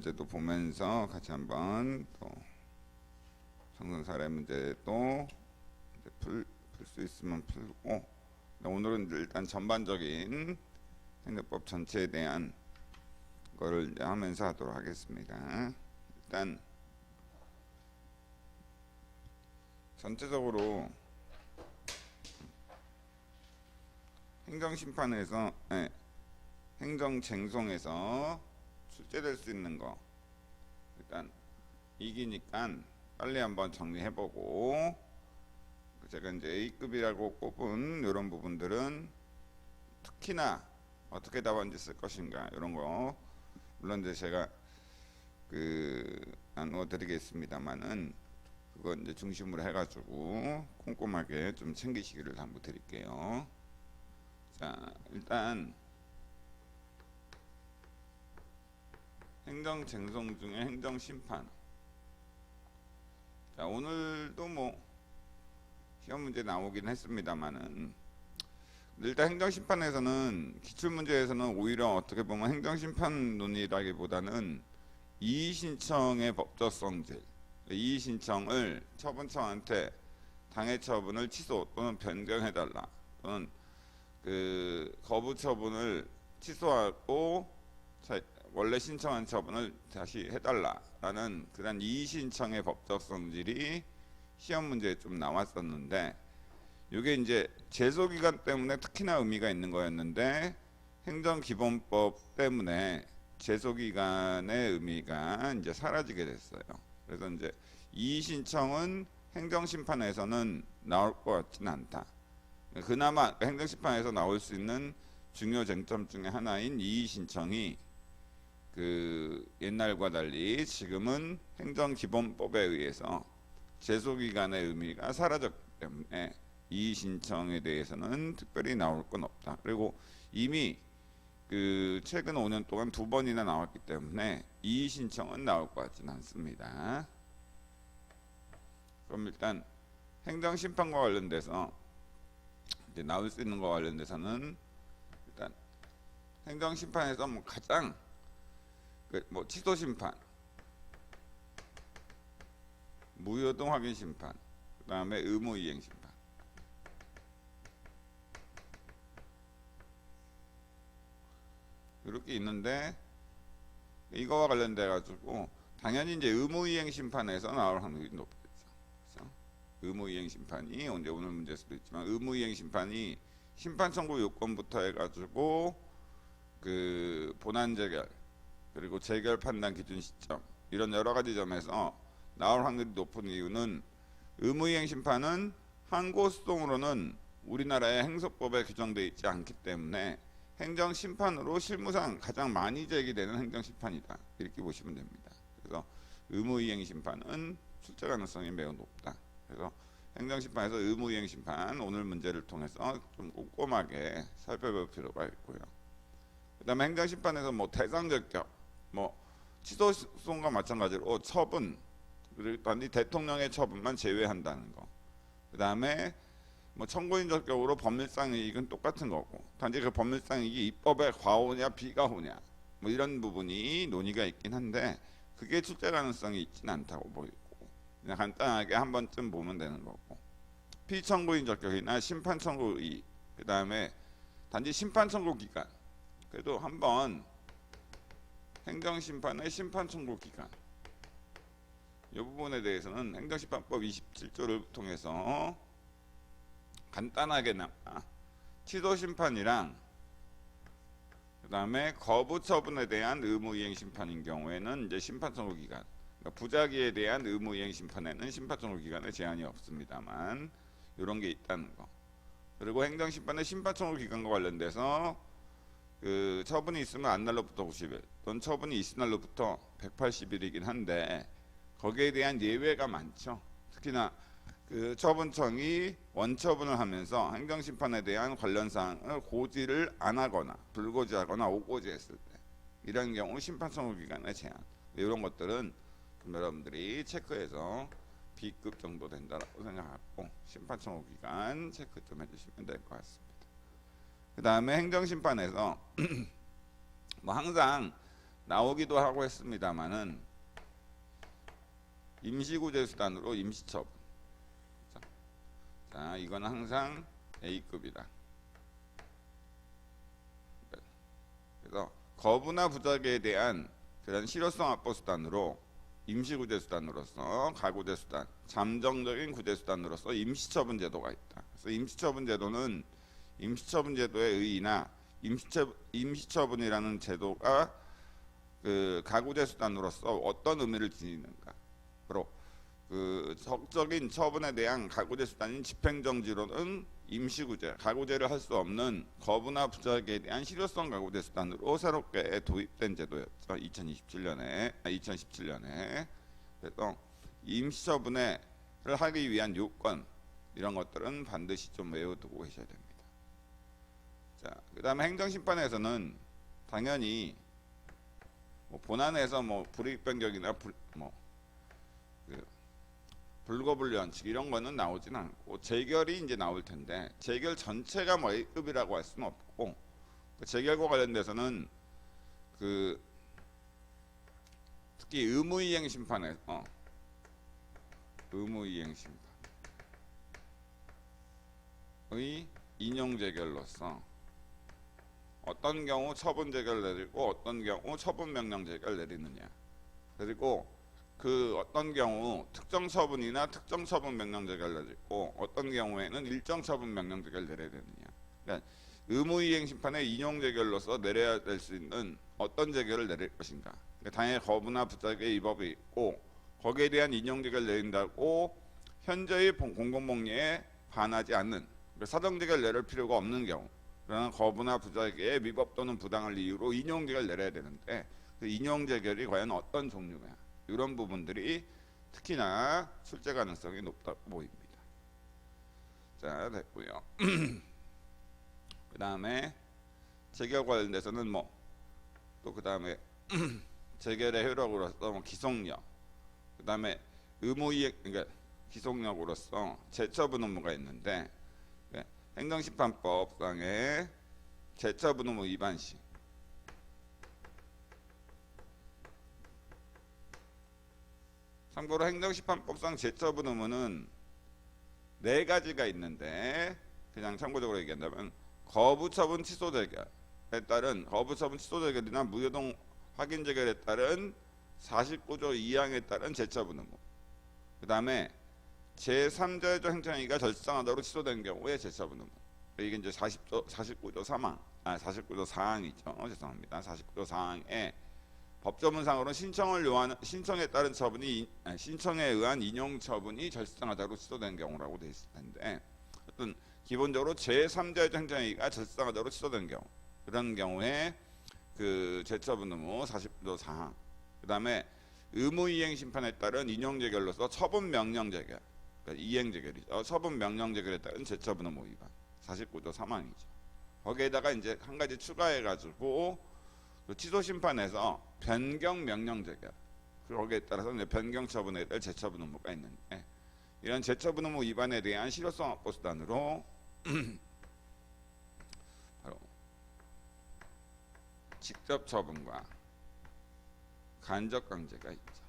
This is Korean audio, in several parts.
문제도 보면서 같이 한번 또 성선 사례 문제도 풀 수 있으면 풀고, 오늘은 일단 전반적인 행정법 전체에 대한 거를 이제 하면서 하도록 하겠습니다. 일단 전체적으로 행정심판에서 행정쟁송에서 출제될 수 있는 거 일단 이기니까 빨리 한번 정리해보고, 제가 이제 A급이라고 꼽은 이런 부분들은 특히나 어떻게 답안지 쓸 것인가 이런 거 물론 이제 제가 나누어 드리겠습니다만은 그거 이제 중심으로 해가지고 꼼꼼하게 좀 챙기시기를 당부드릴게요. 자, 일단 행정쟁송 중에 행정심판. 자, 오늘도 뭐 시험 문제 나오긴 했습니다만은 일단 행정심판에서는 기출문제에서는 오히려 어떻게 보면 행정심판 논의라기보다는 이의신청의 법적성질, 이의신청을 처분청한테 당해 처분을 취소 또는 변경해달라, 또는 거부 처분을 취소하고 원래 신청한 처분을 다시 해달라라는 그런 이의신청의 법적성질이 시험 문제에 좀 나왔었는데, 이게 이제 제소기간 때문에 특히나 의미가 있는 거였는데 행정기본법 때문에 제소기간의 의미가 이제 사라지게 됐어요. 그래서 이제 이의신청은 행정심판에서는 나올 것 같지는 않다. 그나마 행정심판에서 나올 수 있는 중요 쟁점 중에 하나인 이의신청이 옛날과 달리 지금은 행정기본법에 의해서 제소기간의 의미가 사라졌기 때문에 이의신청에 대해서는 특별히 나올 건 없다. 그리고 이미 최근 5년 동안 2번이나 나왔기 때문에 이의신청은 나올 것 같지는 않습니다. 그럼 일단 행정심판과 관련돼서 이제 나올 수 있는 것과 관련돼서는 일단 행정심판에서 뭐 가장 취소심판, 무효동 확인심판, 그 다음에 의무이행심판, 이렇게 있는데, 이거와 관련돼 가지고 당연히 이제 의무이행심판에서 나올 확률이 높겠죠. 그래서 의무이행심판이 언제 오늘 문제일 수도 있지만, 의무이행심판이 심판 청구 요건부터 해가지고 본안 재결, 그리고 재결 판단 기준 시점, 이런 여러 가지 점에서 나올 확률이 높은 이유는, 의무이행심판은 항고소송으로는 우리나라의 행소법에 규정되어 있지 않기 때문에 행정심판으로 실무상 가장 많이 제기되는 행정심판이다, 이렇게 보시면 됩니다. 그래서 의무이행심판은 출제 가능성이 매우 높다. 그래서 행정심판에서 의무이행심판 오늘 문제를 통해서 좀 꼼꼼하게 살펴볼 필요가 있고요. 그 다음에 행정심판에서 뭐 대상적격, 취소소송과 마찬가지로 처분, 그리고 단지 대통령의 처분만 제외한다는 거. 그 다음에 청구인 적격으로 법률상 이익은 똑같은 거고, 단지 그 법률상 이익이 입법에 과오냐 비과오냐 이런 부분이 논의가 있긴 한데, 그게 출제 가능성이 있지는 않다고 보이고, 그냥 간단하게 한 번쯤 보면 되는 거고, 피청구인 적격이나 심판 청구 이익, 그 다음에 단지 심판 청구 기간, 그래도 한번 행정심판의 심판 청구 기간, 이 부분에 대해서는 행정심판법 27조를 통해서 간단하게나마 취소심판이랑 그 다음에 거부처분에 대한 의무이행심판인 경우에는 이제 심판청구 기간, 그러니까 부작위에 대한 의무이행심판에는 심판청구 기간에 제한이 없습니다만 이런 게 있다는 거. 그리고 행정심판의 심판청구 기간과 관련돼서 처분이 있으면 안날로부터 90일, 또는 처분이 있은 날로부터 180일이긴 한데, 거기에 대한 예외가 많죠. 특히나 처분청이 원처분을 하면서 행정심판에 대한 관련 사항을 고지를 안 하거나 불고지하거나 오고지했을 때, 이런 경우 심판청구 기간의 제한, 이런 것들은 좀 여러분들이 체크해서 B급 정도 된다고 생각하고 심판청구 기간 체크 좀 해주시면 될 것 같습니다. 그 다음에 행정심판에서 항상 나오기도 하고 했습니다만은 임시구제 수단으로 임시처분. 자, 이건 항상 A급이다. 그래서 거부나 부작에 대한 그런 실효성 확보 수단으로 임시구제 수단으로서 가구제 수단, 잠정적인 구제 수단으로서 임시처분 제도가 있다. 그래서 임시처분 제도는 임시처분 제도의 의의나 임시처분이라는 제도가 그 가구제 수단으로서 어떤 의미를 지니는가. 바로 그 적적인 처분에 대한 가구제 수단인 집행정지로는 임시구제, 가구제를 할 수 없는 거부나 부작에 대한 실효성 가구제 수단으로 새롭게 도입된 제도였죠. 2017년에. 그래서 임시처분을 하기 위한 요건 이런 것들은 반드시 좀 외워두고 계셔야 됩니다. 자, 그다음에 행정심판에서는 당연히 뭐 본안에서 뭐 불이익 변경이나 불거분류 원칙 이런 거는 나오진 않고 재결이 이제 나올 텐데 재결 전체가 뭐 A급이라고 할 수는 없고 그 재결과 관련돼서는 그 특히 의무이행 심판에서 의무이행 심판의 인용 재결로서 어떤 경우 처분 재결 내리고 어떤 경우 처분 명령 재결 내리느냐, 그리고 그 어떤 경우 특정 처분이나 특정 처분 명령 재결 내리고 어떤 경우에는 일정 처분 명령 재결 내려야 되느냐. 그러니까 의무이행 심판의 인용 재결로서 내려야 될 수 있는 어떤 재결을 내릴 것인가. 그러니까 당연히 거부나 부작의 위법이 있고 거기에 대한 인용 재결 내린다고 현재의 공공복리에 반하지 않는 사정 재결 내릴 필요가 없는 경우, 그러나 거부나 부작의 위법 또는 부당을 이유로 인용 재결 내려야 되는데 그 인용 재결이 과연 어떤 종류냐, 이런 부분들이 특히나 출제 가능성이 높다 보입니다. 자, 됐고요. 그 다음에 재결 관련돼서는 또 그 다음에 재결의 효력으로서 기속력, 그 다음에 의무이행, 그러니까 기속력으로서 재처분 의무가 있는데 행정심판법상의 재처분 의무 위반 시 참고로 행정심판법상 재처분 의무는 4가지가 있는데 그냥 참고적으로 얘기한다면 거부처분 취소 재결에 따른 거부처분 취소 재결이나 무효동 확인 재결에 따른 49조 2항에 따른 재처분 의무, 그 다음에 제3자의조 행정행위가 절상하도록 취소된 경우에 재처분 의무, 이게 이제 49조 3항, 49조 4항이죠. 죄송합니다. 49조 4항에 법조문상으로는 신청에 따른 처분이 신청에 의한 인용 처분이 절상하도록 취소된 경우라고 되어 있을 텐데, 어떤 기본적으로 제3자의조 행정행위가 절상하도록 취소된 경우, 그런 경우에 그 재처분 의무 49조 4항, 그 다음에 의무이행 심판에 따른 인용 재결로서 처분 명령 재결, 그러니까 이행 재결이죠. 처분 명령 재결에 따른 재처분 의무 위반 49조 3항이죠. 거기에다가 이제 한 가지 추가해가지고 그 취소 심판에서 변경 명령 재결, 거기에 따라서 이제 변경 처분에 대한 재처분 의무가 있는데, 이런 재처분 의무 위반에 대한 실효성 확보 수단으로 바로 직접 처분과 간접 강제가 있죠.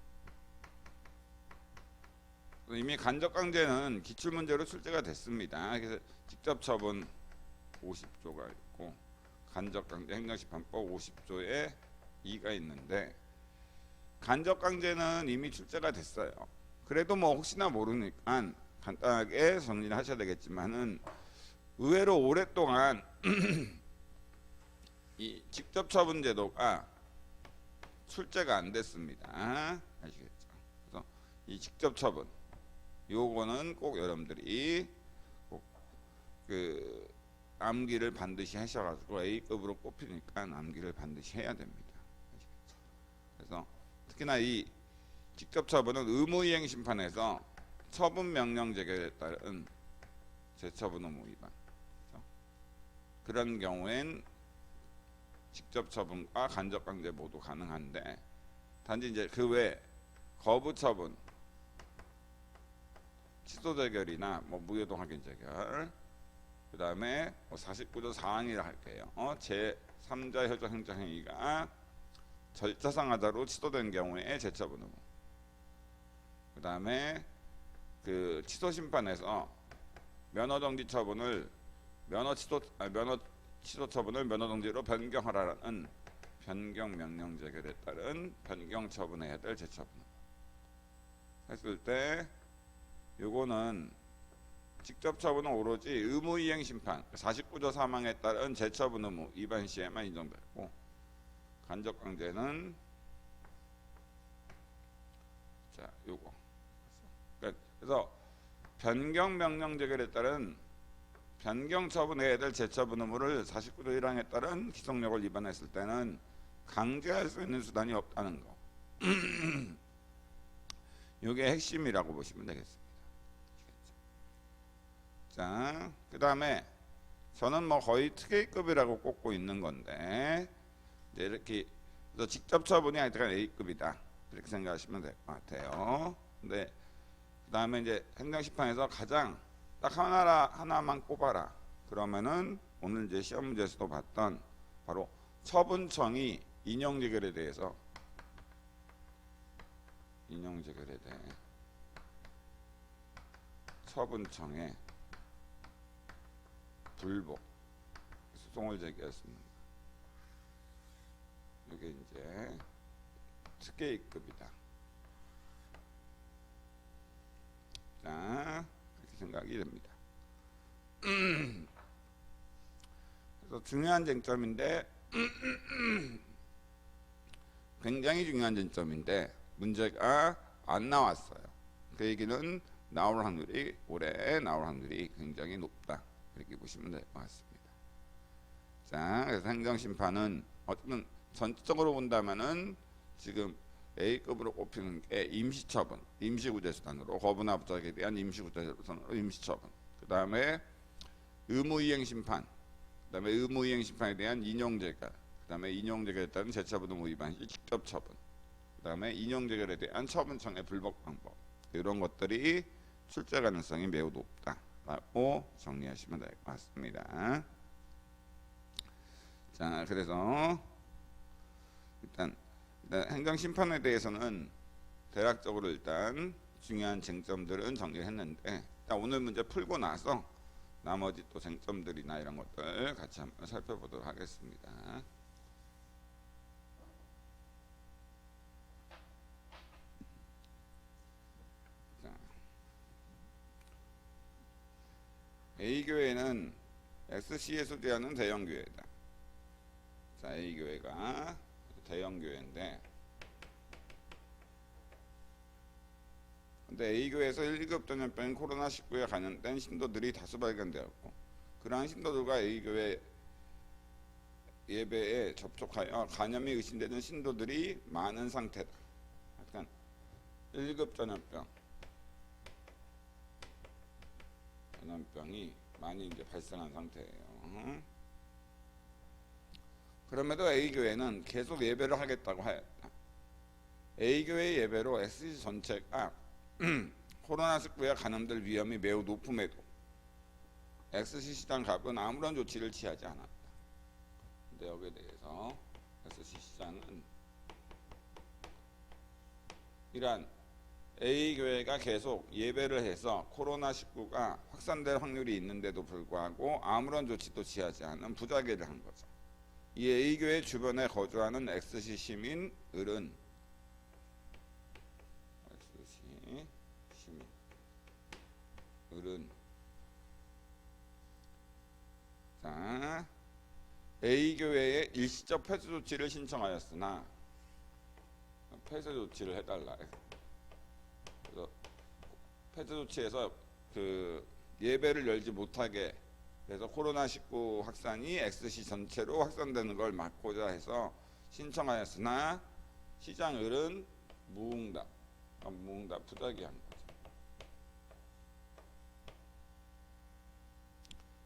이미 간접 강제는 기출 문제로 출제가 됐습니다. 그래서 직접 처분 50조가 있고 간접 강제 행정심판법 50조에 2가 있는데, 간접 강제는 이미 출제가 됐어요. 그래도 혹시나 모르니까 간단하게 정리를 하셔야 되겠지만은 의외로 오랫동안 이 직접 처분 제도가 출제가 안 됐습니다. 아시겠죠? 그래서 이 직접 처분 요거는 꼭 여러분들이 꼭 그 암기를 반드시 하셔가지고 A급으로 꼽히니까 암기를 반드시 해야 됩니다. 아시겠죠? 그래서 특히나 이 직접 처분은 의무이행 심판에서 처분 명령 재결에 따른 재처분 의무 위반, 그렇죠? 그런 경우엔 직접 처분과 간접 강제 모두 가능한데, 단지 이제 그 외 거부 처분, 취소 재결이나 무효동 확인 재결, 그 다음에 49조 4항이라 할게요. 제3자 협조 행정행위가 절차상 하자로 취소된 경우에 제처분 의무. 그 다음에 그 취소 심판에서 면허 정지 처분을 면허 취소 처분을 면허 정지로 변경하라는 변경 명령 재결에 따른 변경 처분해야 될 제처분 했을 때 요거는 직접 처분은 오로지 의무 이행 심판 49조 사망에 따른 제처분 의무 위반 시에만 인정되고 간접 강제는 자 요거 그래서 변경 명령 재결에 따른 변경 처분해야 될 제처분 의무를 49조 1항에 따른 기성력을 위반했을 때는 강제할 수 있는 수단이 없다는 거. 이게 핵심이라고 보시면 되겠습니다. 자, 그 다음에 저는 뭐 거의 특혜급이라고 꼽고 있는 건데 이렇게 그래서 직접 처분이 하여튼 A급이다 이렇게 생각하시면 될 것 같아요. 근데 그 다음에 이제 행정심판에서 가장 딱 하나만 꼽아라. 그러면은 오늘 이제 시험 문제에서도 봤던 바로 처분청이 인용재결에 대해서 인용재결에 대해 처분청에 불복 소송을 제기했습니다. 이게 이제 특혜급이다. 자, 그렇게 생각이 됩니다. 그래서 중요한 쟁점인데 굉장히 중요한 쟁점인데 문제가 안 나왔어요. 그 얘기는 나올 확률이 올해 나올 확률이 굉장히 높다. 이렇게 보시면 될 것 같습니다. 자, 그래서 행정심판은 어쨌든 전체적으로 본다면은 지금 A급으로 꼽히는 게 임시처분, 임시구제수단으로 거부나 부탁에 대한 임시구제수단으로 임시처분. 그 다음에 의무이행심판, 그 다음에 의무이행심판에 대한 인용재결, 그 다음에 인용재결에 따른 제처분 의무 위반 시 직접처분, 그 다음에 인용재결에 대한 처분청의 불복 방법 이런 것들이 출제 가능성이 매우 높다라고 정리하시면 될 것 같습니다. 자, 그래서 일단 행정심판에 대해서는 대략적으로 일단 중요한 쟁점들은 정리했는데 일단 오늘 문제 풀고 나서 나머지 또 쟁점들이나 이런 것들 같이 한번 살펴보도록 하겠습니다. 자, A교회는 XC에 소재하는 대형교회다. 자, A교회가 대형교회인데 근데 A교회에서 1급 전염병인 코로나19에 감염된 신도들이 다수 발견되었고 그러한 신도들과 A교회 예배에 접촉하여 감염이 의심되는 신도들이 많은 상태다. 약간 1급 전염병이 많이 이제 발생한 상태예요. 그럼에도 A교회는 계속 예배를 하겠다고 하였다. A교회 예배로 SC 전체가 코로나19에 감염될 위험이 매우 높음에도 XC 시장 갑은 아무런 조치를 취하지 않았다. 근데 여기에 대해서 XC 시장은 이러한 A교회가 계속 예배를 해서 코로나19가 확산될 확률이 있는데도 불구하고 아무런 조치도 취하지 않은 부자계를 한 거죠. 이 A교회 주변에 거주하는 XC 시민들은 자, A교회에 일시적 폐쇄 조치를 신청하였으나 폐쇄 조치를 해달라. 그래서 폐쇄 조치에서 그 예배를 열지 못하게 그래서 코로나19 확산이 XC 전체로 확산되는 걸 막고자 해서 신청하였으나 시장을은 무응답 부작위한 거죠.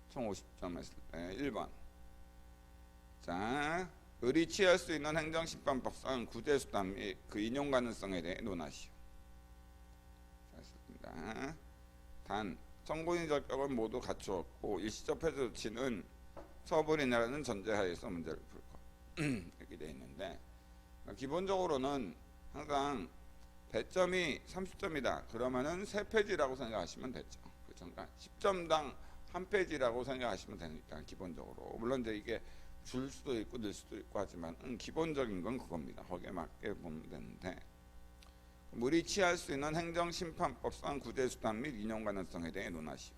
총 50점 했을 때 1번. 자, 의리 취할 수 있는 행정심판법상 구제수단 및 그 인용 가능성에 대해 논하시오. 잘했습니다. 단 청구인 적격은 모두 갖추었고 일시적 폐쇄 조치는 처벌이라는 전제하에서 문제를 풀 것. 이렇게 되어 있는데 기본적으로는 항상 배점이 30점이다. 그러면은 3페이지라고 생각하시면 되죠. 그렇죠? 그러니까 10점당 한 페이지라고 생각하시면 되니까 기본적으로. 물론 이제 이게 줄 수도 있고 늘 수도 있고 하지만 기본적인 건 그겁니다. 거기에 맞게 보면 되는데, 우리 취할 수 있는 행정심판법상 구제수단 및 인용 가능성에 대해 논하시오.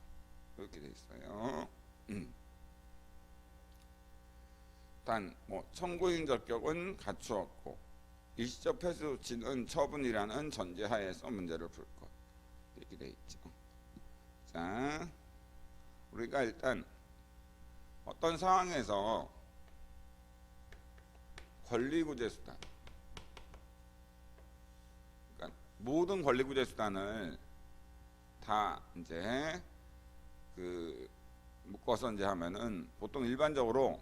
이렇게 돼 있어요. 단 청구인 적격은 갖추었고 일시적 폐쇄 조치는 처분이라는 전제하에서 문제를 풀 것. 이렇게 돼 있죠. 자, 우리가 일단 어떤 상황에서 권리구제수단, 그러니까 모든 권리구제수단을 다 이제 묶어서 이제 하면은 보통 일반적으로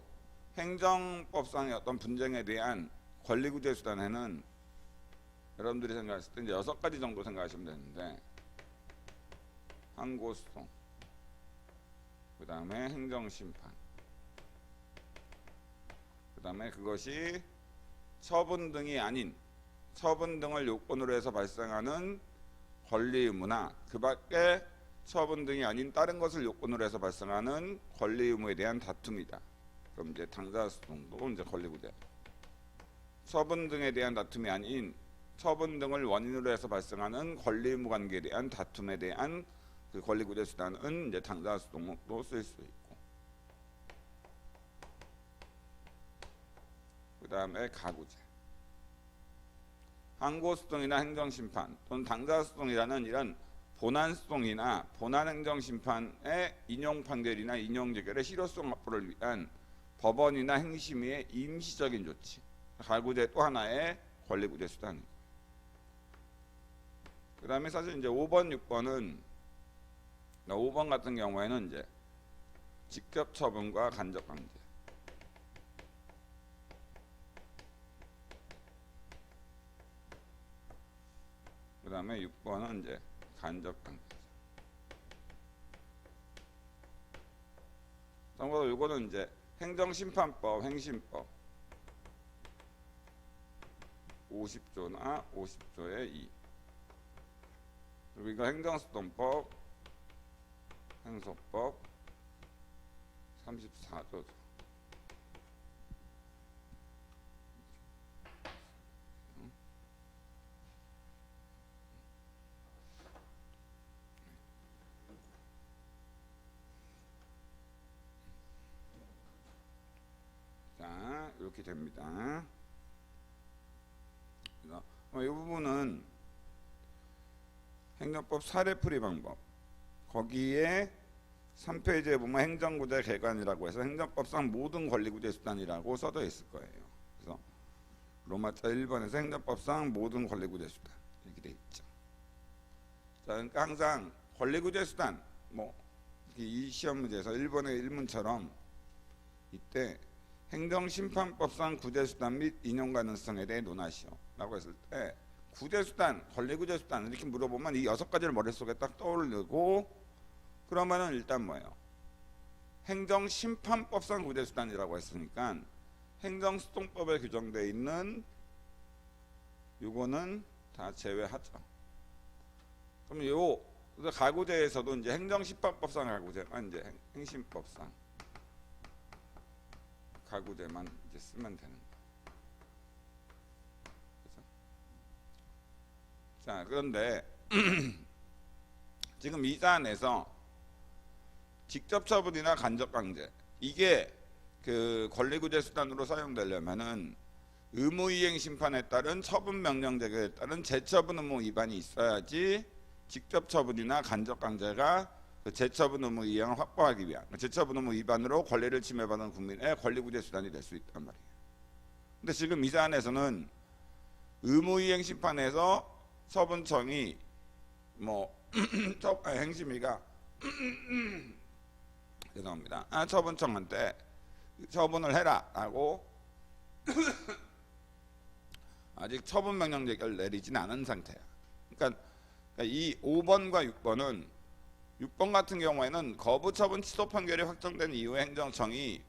행정법상의 어떤 분쟁에 대한 권리구제수단에는 여러분들이 생각했을 때 이제 6가지 정도 생각하시면 되는데, 항고소송, 그 다음에 행정심판, 그 다음에 그것이 처분 등이 아닌 처분 등을 요건으로 해서 발생하는 권리 의무나 그 밖에 처분 등이 아닌 다른 것을 요건으로 해서 발생하는 권리 의무에 대한 다툼이다. 그럼 이제 당사소송도 이제 권리구제. 처분 등에 대한 다툼이 아닌 처분 등을 원인으로 해서 발생하는 권리 의무 관계에 대한 다툼에 대한 그 권리구제 수단은 이제 당사소송도 쓸 수 있고, 그 다음에 가구제. 항고소송이나 행정심판 또는 당사소송이라는 이런 본안소송이나 본안행정심판의 인용판결이나 인용재결의 실효성 확보를 위한 법원이나 행심위의 임시적인 조치, 가구제 또 하나의 권리구제 수단이고, 그 다음에 사실 이제 5번, 6번은 5번 같은 경우에는 이제 직접 처분과 간접 강제, 그 다음에 6번은 이제 간접 강제. 참고로 이거는 이제 행정심판법, 행심법 50조나 50조의 2, 그리고 이거 행정소송법, 행소법 34조죠. 자, 이렇게 됩니다. 이 부분은 행정법 사례풀이 방법, 거기에 3페이지에 보면 행정구제 개관이라고 해서 행정법상 모든 권리구제 수단이라고 써져 있을 거예요. 그래서 로마자 1번에서 행정법상 모든 권리구제 수단 이렇게 돼 있죠. 자, 그러니까 항상 권리구제 수단, 이 시험 문제에서 1번의 1문처럼 이때 행정심판법상 구제수단 및 인용 가능성에 대해 논하시오 라고 했을 때, 구제수단, 권리구제수단 이렇게 물어보면 이 6가지를 머릿속에 딱 떠오르고, 그러면은 일단 뭐예요? 행정심판법상 구제수단이라고 했으니까 행정소송법에 규정되어 있는 요거는 다 제외하죠. 그럼 요 가구제에서도 이제 행정심판법상 가구제만 이제 행심법상 가구제만 이제 쓰면 되는 거예요. 그렇죠? 자, 그런데 지금 이 사안에서 직접 처분이나 간접 강제, 이게 그 권리구제 수단으로 사용되려면은 의무이행 심판에 따른 처분 명령 제거에 따른 재처분 의무 위반이 있어야지 직접 처분이나 간접 강제가 그 재처분 의무 이행을 확보하기 위한 재처분 의무 위반으로 권리를 침해받은 국민의 권리구제 수단이 될 수 있단 말이에요. 근데 지금 이 사안에서는 의무이행 심판에서 처분청이 행심위가 죄송합니다. 처분청한테 처분을 해라라고 아직 처분 명령 제결을 내리진 않은 상태야. 그러니까 이 5번과 6번은 6번 같은 경우에는 거부 처분 취소 판결이 확정된 이후에 행정청이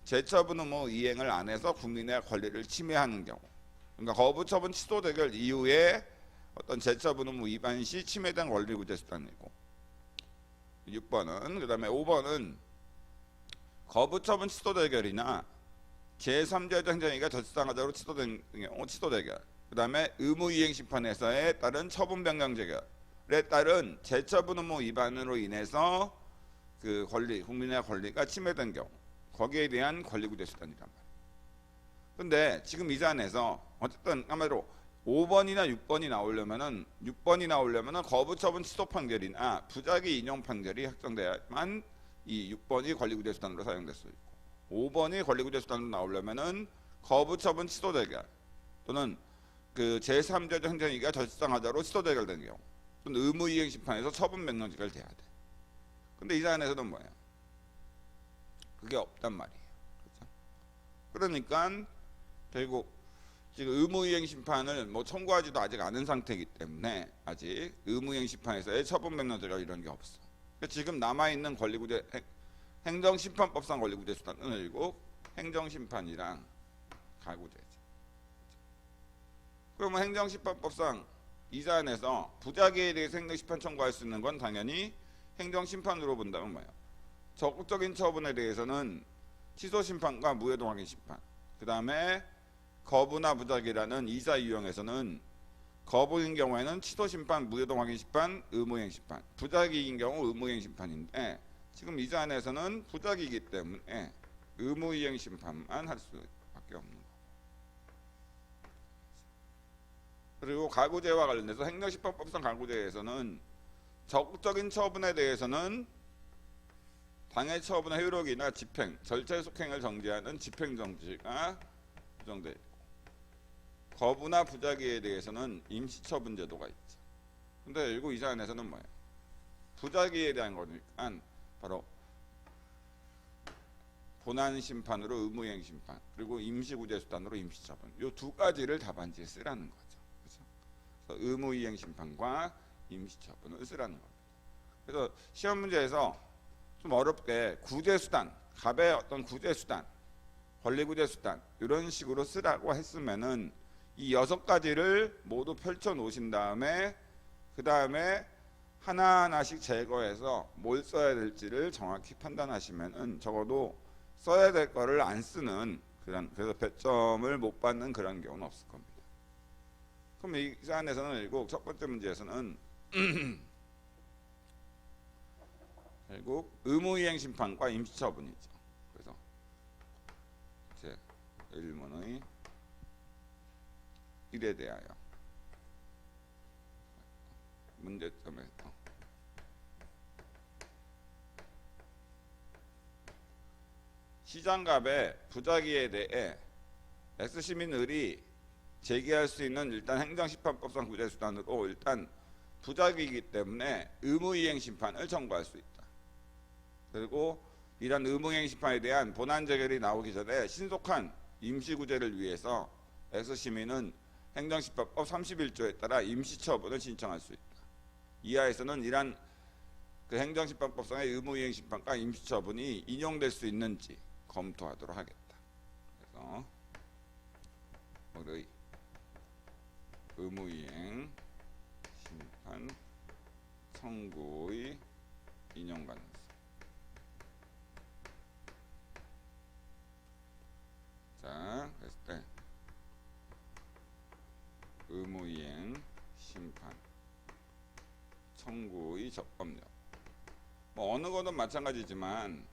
재처분 의무 이행을 안 해서 국민의 권리를 침해하는 경우, 그러니까 거부처분 취소 대결 이후에 어떤 제처분 의무 위반 시 침해된 권리구제 수단이고 6번은 그다음에 5번은 거부처분 취소 대결이나 제3자 행정위가 절차상하자로 취소된 경우 취소 대결 그다음에 의무이행 심판에서에 따른 처분 변경 재결에 따른 제처분 의무 위반으로 인해서 그 권리 국민의 권리가 침해된 경우 거기에 대한 권리구제 수단이란 말이에요. 근데 지금 이 사안에서 어쨌든 아마도 5번이나 6번이 나오려면은 거부처분 취소 판결이나 부작위 인용 판결이 확정돼야만 이 6번이 권리구제 수단으로 사용될 수 있고 5번이 권리구제 수단으로 나오려면은 거부처분 취소 대결 또는 그 제3자 행정위가 절차상하자로 취소 대결된 경우 또는 의무이행 심판에서 처분 명령지가 돼야 돼. 근데 이 사안에서는 뭐예요? 그게 없단 말이에요. 그렇죠? 그러니까 결국 지금 의무이행 심판을 뭐 청구하지도 아직 않은 상태이기 때문에 아직 의무이행 심판에서의 처분 명령지가 이런 게 없어. 그러니까 지금 남아 있는 권리구제 행정심판법상 권리구제 수단은 결국 행정심판이랑 가구제죠. 그러면 행정심판법상 이 사안에서 부작위에 대해서 행정심판 청구할 수 있는 건 당연히 행정심판으로 본다면 뭐예요? 적극적인 처분에 대해서는 취소심판과 무효동 확인 심판 그 다음에 거부나 부작위라는 이사 유형에서는 거부인 경우에는 취소심판, 무효동 확인 심판, 의무이행 심판 부작위인 경우 의무이행 심판인데 지금 이 사안에서는 부작위이기 때문에 의무이행 심판만 할 수밖에 없는 거고 그리고 가구제와 관련해서 행정심판법상 가구제에서는 적극적인 처분에 대해서는 당해 처분의 효력이나 집행, 절차의 속행을 정지하는 집행정지가 규정되어 있고 거부나 부작위에 대해서는 임시처분 제도가 있죠. 근데 결국 이 사안에서는 뭐예요? 부작위에 대한 거니까 바로 본안심판으로 의무이행 심판 그리고 임시구제수단으로 임시처분 이 두 가지를 답안지에 쓰라는 거죠. 그렇죠? 그래서 의무이행 심판과 임시처분을 쓰라는 겁니다. 그래서 시험 문제에서 좀 어렵게 구제수단, 갑의 어떤 구제수단, 권리구제수단 이런 식으로 쓰라고 했으면은 이 6가지를 모두 펼쳐 놓으신 다음에 그 다음에 하나하나씩 제거해서 뭘 써야 될지를 정확히 판단하시면은 적어도 써야 될 거를 안 쓰는 그래서 배점을 못 받는 그런 경우는 없을 겁니다. 그럼 이 사안에서는 결국 첫 번째 문제에서는 결국 의무이행 심판과 임시처분이죠. 그래서 제 1문의 1에 대하여 문제점에서 시장갑의 부작위에 대해 X시민을이 제기할 수 있는 일단 행정심판법상 구제수단으로 일단 부작위이기 때문에 의무이행 심판을 청구할 수 있다. 그리고 이런 의무이행 심판에 대한 본안 재결이 나오기 전에 신속한 임시구제를 위해서 X시민은 행정심판법 31조에 따라 임시처분을 신청할 수 있다. 이하에서는 이러한 그 행정심판법상의 의무이행 심판과 임시처분이 인용될 수 있는지 검토하도록 하겠다. 그래서 의무이행 심판 청구의 인용 가능성. 자, 그랬을 때 의무이행 심판 청구의 적법력. 뭐 어느 거든 마찬가지지만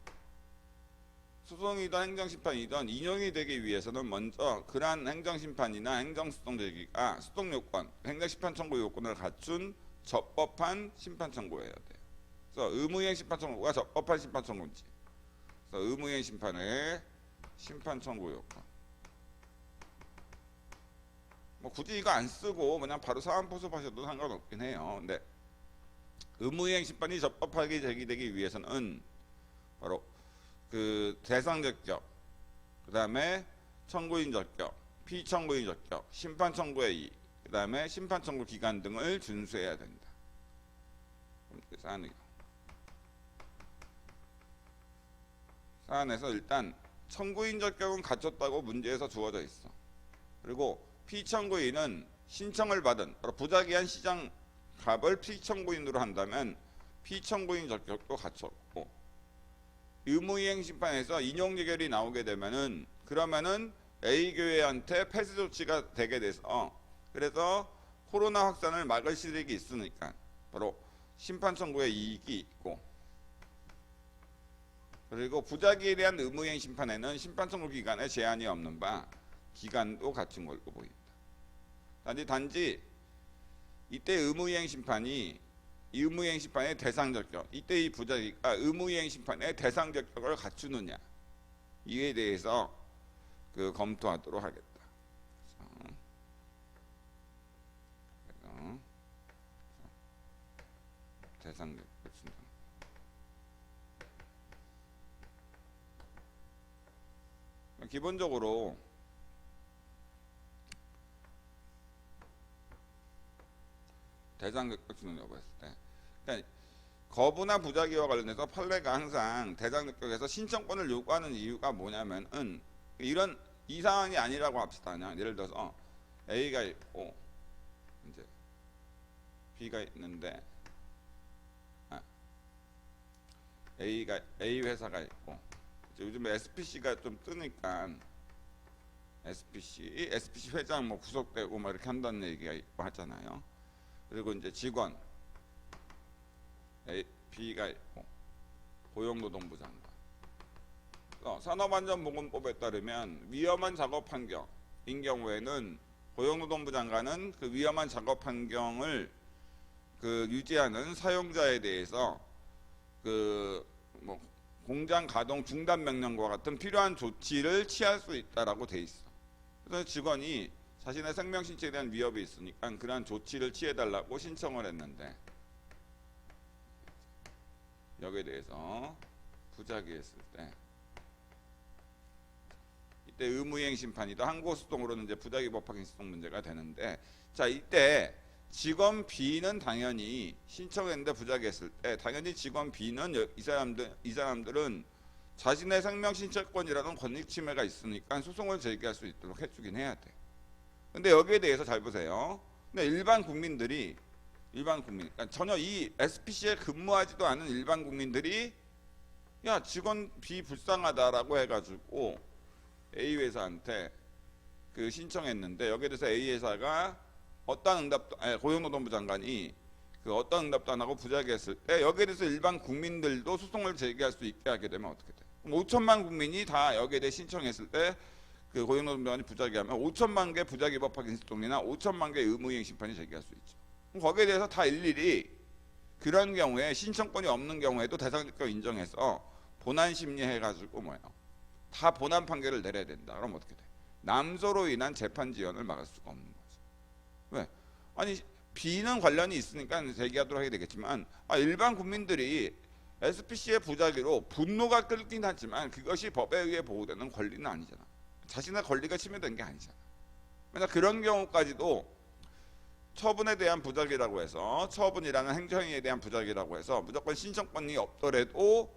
소송이든 행정심판이든 인용이 되기 위해서는 먼저 그러한 행정심판이나 행정소송 제기가 소송요건, 행정심판 청구 요건을 갖춘 적법한 심판 청구여야 돼요. 그래서 의무이행 심판 청구가 적법한 심판 청구인지. 그래서 의무이행 심판의 심판 청구 요건. 뭐 굳이 이거 안 쓰고 그냥 바로 사안 포섭하셔도 상관없긴 해요. 근데 의무이행 심판이 적법하게 제기되기 위해서는 바로 그 대상 적격, 그 다음에 청구인 적격, 피청구인 적격, 심판 청구의 이의, 그 다음에 심판 청구 기간 등을 준수해야 된다. 사안에서 일단 청구인 적격은 갖췄다고 문제에서 주어져 있어. 그리고 피청구인은 신청을 받은 부작위한 시장 값을 피청구인으로 한다면 피청구인 적격도 갖췄고, 의무이행 심판에서 인용재결이 나오게 되면은 그러면은 A 교회한테 폐쇄 조치가 되게 돼서, 그래서 코로나 확산을 막을 실익이 있으니까 바로 심판 청구의 이익이 있고, 그리고 부작위에 대한 의무이행 심판에는 심판 청구 기간에 제한이 없는 바 기간도 갖춘 걸로 보입니다. 단지 이때 의무이행 심판이 의무이행 심판의 대상 적격, 이때 이 부작위가 의무이행 심판의 대상 적격을 갖추느냐, 이에 대해서 검토하도록 하겠다. 그래서 대상 적격 순정. 기본적으로 대상 적격 순정이라고 했을 때, 그러니까 거부나 부작위와 관련해서 판례가 항상 대상 적격에서 신청권을 요구하는 이유가 뭐냐면은 이런 이 상황이 아니라고 합시다. 그냥 예를 들어서 A가 있고 이제 B가 있는데, A 회사가 있고, 요즘에 SPC가 좀 뜨니까 SPC 회장 뭐 구속되고 막 이렇게 한다는 얘기가 있고 하잖아요. 그리고 이제 직원 B가 있고 고용노동부 장관. 산업안전보건법에 따르면 위험한 작업 환경인 경우에는 고용노동부 장관은 그 위험한 작업 환경을 유지하는 사용자에 대해서 뭐 공장 가동 중단 명령과 같은 필요한 조치를 취할 수 있다라고 돼 있어. 그래서 직원이 자신의 생명 신체에 대한 위협이 있으니까 그러한 조치를 취해달라고 신청을 했는데, 여기에 대해서 부작위했을 때 이때 의무이행 심판이다. 항고소송으로는 이제 부작위 법확인 소송 문제가 되는데, 자 이때 직원 B는 당연히 신청했는데 부작위했을 때 당연히 직원 B는 이 사람들은 자신의 생명 신체권이라는 권익 침해가 있으니까 소송을 제기할 수 있도록 해주긴 해야 돼. 근데 여기에 대해서 잘 보세요. 근데 일반 국민, 그러니까 전혀 이 SPC에 근무하지도 않은 일반 국민들이 야 직원 B 불쌍하다라고 해가지고 A 회사한테 신청했는데, 여기에 대해서 A 회사가 고용노동부 장관이 어떤 응답도 안 하고 부작위했을 때 여기에 대해서 일반 국민들도 소송을 제기할 수 있게 하게 되면 어떻게 돼? 5천만 국민이 다 여기에 대해 신청했을 때 고용노동부 장관이 부작위하면 5천만 개 부작위 법확인 소송이나 5천만 개 의무이행 심판이 제기할 수 있죠. 그럼 거기에 대해서 다 일일이 그런 경우에 신청권이 없는 경우에도 대상적격 인정해서 본안 심리해가지고 다 본안 판결을 내려야 된다. 그럼 어떻게 돼? 남소로 인한 재판 지연을 막을 수가 없는 거죠. 왜? 아니 B는 관련이 있으니까 제기하도록 하게 되겠지만, 일반 국민들이 SPC의 부작위로 분노가 끓긴 하지만 그것이 법에 의해 보호되는 권리는 아니잖아. 자신의 권리가 침해된 게 아니잖아. 왜냐 그런 경우까지도 처분에 대한 부작위라고 해서, 처분이라는 행정행위에 대한 부작위라고 해서 무조건 신청권이 없더라도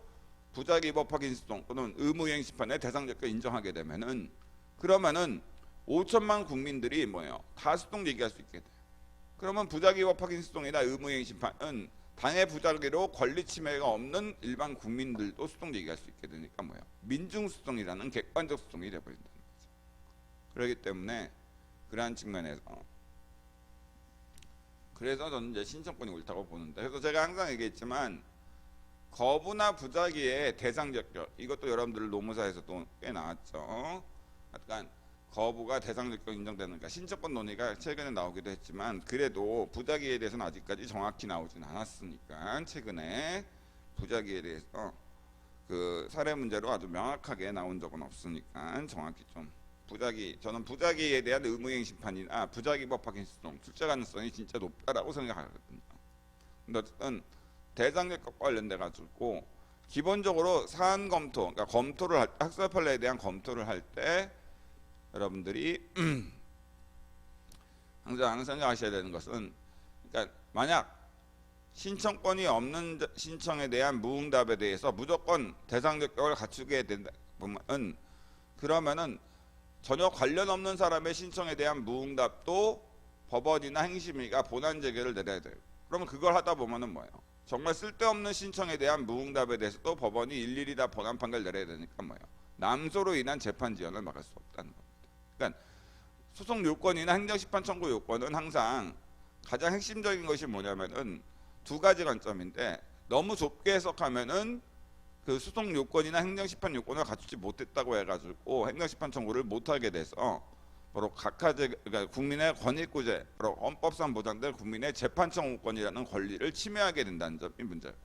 부작위 법확인 소송 또는 의무이행 심판의 대상적격 인정하게 되면은, 그러면은 5천만 국민들이 다 소송 제기할 수 있게 돼. 그러면 부작위 법확인 소송이나 의무이행 심판은 당해 부작위로 권리 침해가 없는 일반 국민들도 소송 제기할 수 있게 되니까 민중소송이라는 객관적 소송이 되어버린다는 거죠. 그렇기 때문에 그러한 측면에서 그래서 저는 이제 신청권이 옳다고 보는데, 그래서 제가 항상 얘기했지만 거부나 부작위의 대상적격, 이것도 여러분들 노무사에서도 꽤 나왔죠. 약간 거부가 대상적격 인정되는가, 신청권 논의가 최근에 나오기도 했지만 그래도 부작위에 대해서는 아직까지 정확히 나오진 않았으니까 최근에 부작위에 대해서 사례 문제로 아주 명확하게 나온 적은 없으니까 정확히 좀 저는 부작위에 대한 의무이행 심판이나 부작위 법확인 소송 출제 가능성이 진짜 높다라고 생각하거든요. 근데 어쨌든 대상적격과 관련돼 가지고 기본적으로 사안 검토, 그러니까 검토를 할 때, 학술 판례에 대한 검토를 할 때 여러분들이 항상 생각하셔야 되는 것은, 그러니까 만약 신청권이 없는 신청에 대한 무응답에 대해서 무조건 대상적격을 갖추게 된다 보면, 그러면은 전혀 관련 없는 사람의 신청에 대한 무응답도 법원이나 행심위가 본안 재결을 내려야 돼요. 그러면 그걸 하다 보면은 뭐예요? 정말 쓸데없는 신청에 대한 무응답에 대해서도 법원이 일일이 다 본안 판결 내려야 되니까 뭐예요? 남소로 인한 재판 지연을 막을 수 없다는 겁니다. 그러니까 소송 요건이나 행정심판 청구 요건은 항상 가장 핵심적인 것이 뭐냐면은 두 가지 관점인데, 너무 좁게 해석하면은 그 소송 요건이나 행정심판 요건을 갖추지 못했다고 해가지고 행정심판 청구를 못하게 돼서 바로 각하제, 그러니까 국민의 권익구제, 바로 헌법상 보장된 국민의 재판 청구권이라는 권리를 침해하게 된다는 점이 문제예요.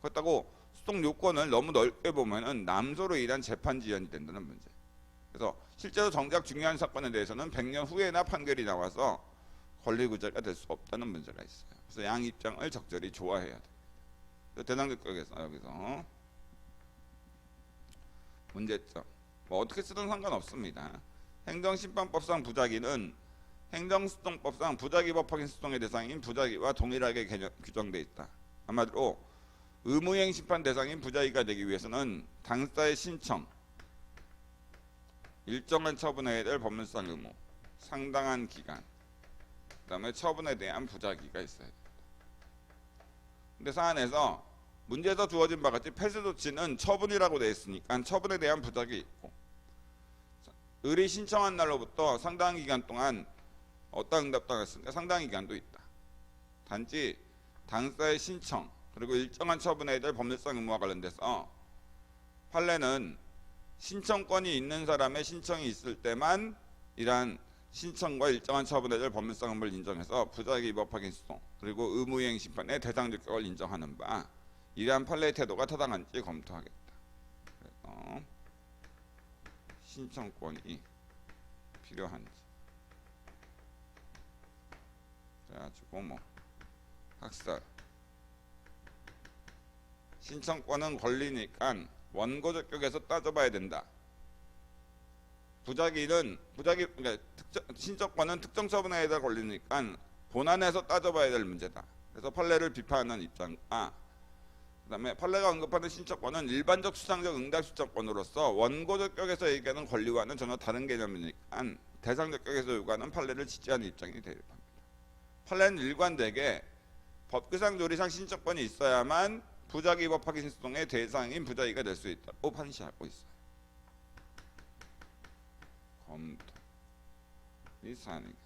그렇다고 소송 요건을 너무 넓게 보면은 남소로 인한 재판 지연이 된다는 문제. 그래서 실제로 정작 중요한 사건에 대해서는 100년 후에나 판결이 나와서 권리구제가 될 수 없다는 문제가 있어요. 그래서 양 입장을 적절히 조화해야 돼요. 대상조건에서 여기서 문제점, 뭐 어떻게 쓰든 상관없습니다. 행정심판법상 부작위는 행정소송법상 부작위 법확인 소송의 대상인 부작위와 동일하게 규정돼 있다. 한마디로 의무이행 심판 대상인 부작위가 되기 위해서는 당사의 신청, 일정한 처분해야 될 법률상 의무, 상당한 기간, 그 다음에 처분에 대한 부작위가 있어야 된다. 근데 사안에서 문제에서 주어진 바와 같이 폐쇄조치는 처분이라고 되어 있으니까 처분에 대한 부작위 있고, 의리 신청한 날로부터 상당한 기간 동안 어떤 응답 당했으니까 상당한 기간도 있다. 단지 당사의 신청 그리고 일정한 처분해야 될 법률상 의무와 관련돼서 판례는 신청권이 있는 사람의 신청이 있을 때만 이러한 신청과 일정한 처분해야 될 법률상 의무를 인정해서 부작위 위법 확인 소송 그리고 의무이행 심판의 대상 적격을 인정하는 바, 이러한 판례의 태도가 타당한지 검토하겠다. 그래서 신청권이 필요한지, 그래가지고 뭐 학설 신청권은 권리니까 원고 적격에서 따져봐야 된다. 그러니까 신청권은 특정 처분에 대해 권리니까 본안에서 따져봐야 될 문제다. 그래서 판례를 비판하는 입장과 그다음에 판례가 언급하는 신청권은 일반적 추상적 응답 신청권으로서 원고 적격에서 얘기하는 권리와는 전혀 다른 개념이니까 대상 적격에서 요구하는 판례를 지지하는 입장이 대립합니다. 판례는 일관되게 법규상 조리상 신청권이 있어야만 부작위 위법 확인 소송의 대상인 부작위가 될 수 있다고 판시하고 있어요. 검토 이 사안이다.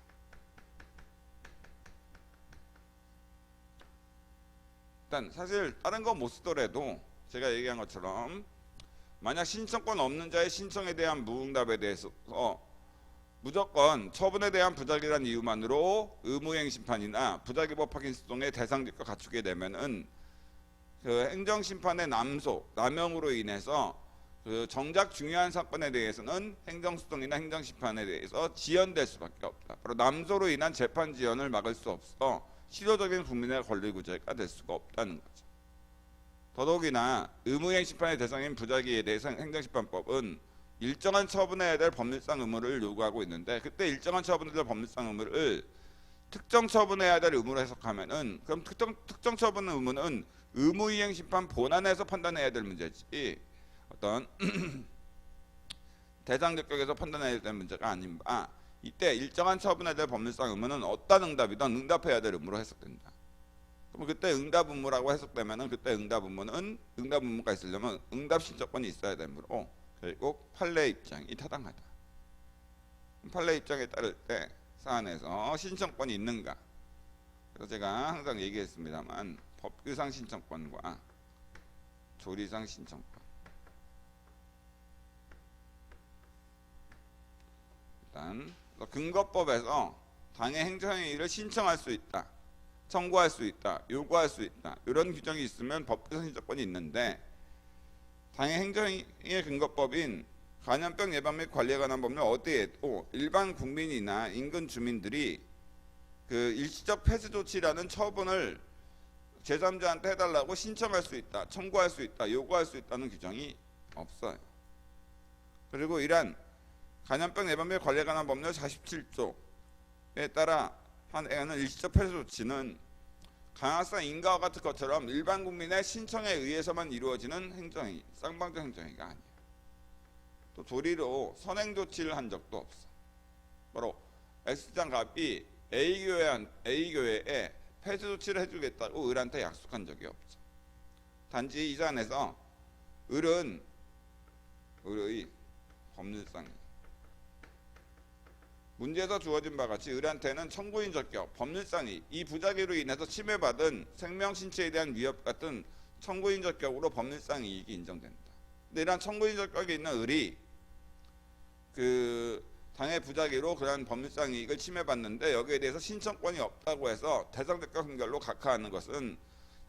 일단 사실 다른 거 못 쓰더라도 제가 얘기한 것처럼 만약 신청권 없는 자의 신청에 대한 무응답에 대해서 무조건 처분에 대한 부작위란 이유만으로 의무이행 심판이나 부작위 위법 확인 소송의 대상 적격 갖추게 되면은 그 행정심판의 남용으로 인해서 그 정작 중요한 사건에 대해서는 행정소송이나 행정심판에 대해서 지연될 수밖에 없다. 바로 남소로 인한 재판 지연을 막을 수 없어 실효적인 국민의 권리구제가 될 수가 없다는 거죠. 더더욱이나 의무이행 심판의 대상인 부작위에 대해서 행정심판법은 일정한 처분해야 될 법률상 의무를 요구하고 있는데, 그때 일정한 처분해야 될 법률상 의무를 특정 처분해야 될 의무로 해석하면은 그럼 특정 처분 의무는 의무이행 심판 본안에서 판단해야 될 문제지 어떤 대상 적격에서 판단해야 될 문제가 아닌 바, 이때 일정한 처분해야 될 법률상 의무는 어떤 응답이든 응답해야 될 의무로 해석된다. 그럼 그때 응답 의무라고 해석되면은 그때 응답 의무가 있으려면 응답 신청권이 있어야 되므로 결국 판례 입장이 타당하다. 판례 입장에 따를 때 사안에서 신청권이 있는가? 그래서 제가 항상 얘기했습니다만 법규상 신청권과 조리상 신청권. 일단 근거법에서 당의 행정행위를 신청할 수 있다, 청구할 수 있다, 요구할 수 있다, 이런 규정이 있으면 법규상 신청권이 있는데, 당의 행정행위의 근거법인 감염병 예방 및 관리에 관한 법률 어디에도 일반 국민이나 인근 주민들이 그 일시적 폐쇄 조치라는 처분을 제3자한테 해달라고 신청할 수 있다, 청구할 수 있다, 요구할 수 있다는 규정이 없어요. 그리고 이러한 감염병 예방 및 관리에 관한 법률 47조에 따라 하는 일시적 폐쇄 조치는 강화성 인가와 같은 것처럼 일반 국민의 신청에 의해서만 이루어지는 행정행위, 쌍방적 행정행위가 아니에요. 또 도리로 선행 조치를 한 적도 없어. 바로 X장 값이 A교회에 폐쇄 조치를 해주겠다고 을한테 약속한 적이 없죠. 단지 이 사안에서 을의 법률상의 문제에서 주어진 바와 같이 을한테는 청구인 적격, 법률상의 이 부작위로 인해서 침해받은 생명 신체에 대한 위협 같은 청구인 적격으로 법률상 이익이 인정된다. 근데 이러한 청구인 적격이 있는 을이 그 당해 부작위로 그러한 법률상 이익을 침해받는데 여기에 대해서 신청권이 없다고 해서 대상적격 판결로 각하하는 것은